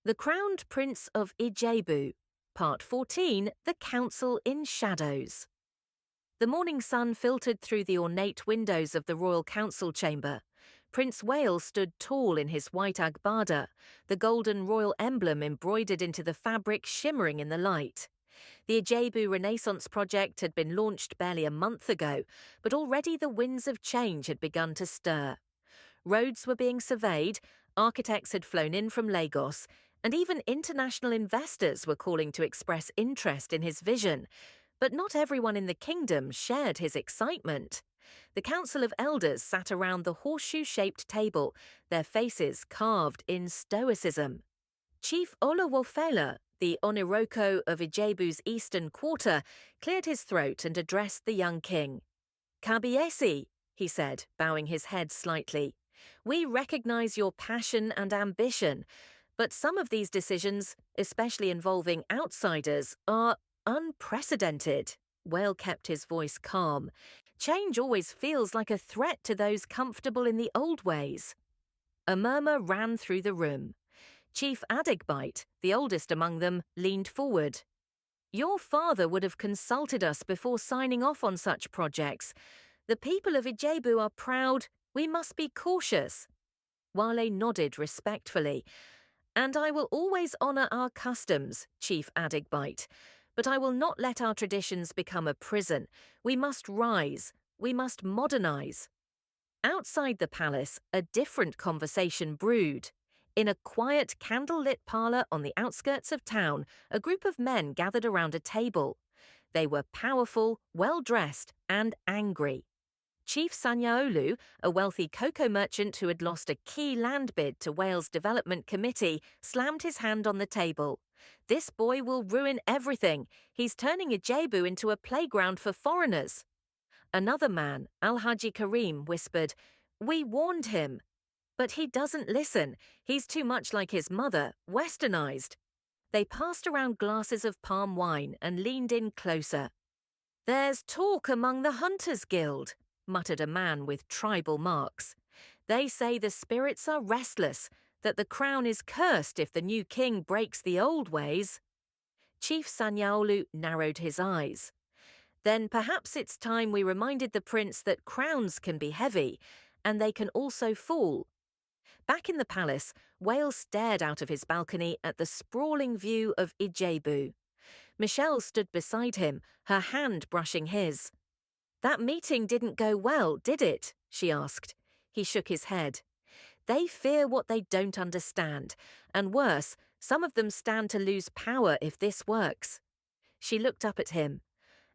The Crowned Prince of Ijebu, Part 14, The Council in Shadows. The morning sun filtered through the ornate windows of the royal council chamber. Prince Wael stood tall in his white agbada, the golden royal emblem embroidered into the fabric shimmering in the light. The Ijebu Renaissance project had been launched barely a month ago, but already the winds of change had begun to stir. Roads were being surveyed, architects had flown in from Lagos, and even international investors were calling to express interest in his vision. But not everyone in the kingdom shared his excitement. The Council of Elders sat around the horseshoe-shaped table, their faces carved in stoicism. Chief Olawofela, the Oniroko of Ijebu's eastern quarter, cleared his throat and addressed the young king. "Kabiesi," he said, bowing his head slightly. "We recognize your passion and ambition, but some of these decisions, especially involving outsiders, are unprecedented." Wael kept his voice calm. "Change always feels like a threat to those comfortable in the old ways." A murmur ran through the room. Chief Adigbite, the oldest among them, leaned forward. "Your father would have consulted us before signing off on such projects. The people of Ijebu are proud. We must be cautious." Wale nodded respectfully. "And I will always honour our customs, Chief Adigbite, but I will not let our traditions become a prison. We must rise. We must modernise." Outside the palace, a different conversation brewed. In a quiet, candle-lit parlour on the outskirts of town, a group of men gathered around a table. They were powerful, well-dressed, and angry. Chief Sanyaolu, a wealthy cocoa merchant who had lost a key land bid to Wales Development Committee, slammed his hand on the table. "This boy will ruin everything. He's turning Ijebu into a playground for foreigners." Another man, Alhaji Karim, whispered, "We warned him." "But he doesn't listen. He's too much like his mother, westernized." They passed around glasses of palm wine and leaned in closer. "There's talk among the Hunters Guild," muttered a man with tribal marks. "They say the spirits are restless, that the crown is cursed if the new king breaks the old ways." Chief Sanyaolu narrowed his eyes. "Then perhaps it's time we reminded the prince that crowns can be heavy, and they can also fall." Back in the palace, Wael stared out of his balcony at the sprawling view of Ijebu. Michelle stood beside him, her hand brushing his. "That meeting didn't go well, did it?" she asked. He shook his head. "They fear what they don't understand, and worse, some of them stand to lose power if this works." She looked up at him.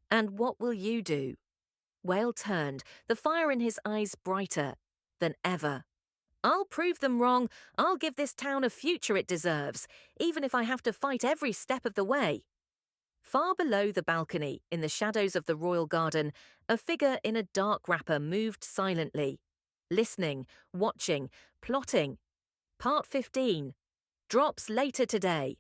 "And what will you do?" Wael turned, the fire in his eyes brighter than ever. "I'll prove them wrong. I'll give this town a future it deserves, even if I have to fight every step of the way." Far below the balcony, in the shadows of the royal garden, a figure in a dark wrapper moved silently. Listening, watching, plotting. Part 15. Drops later today.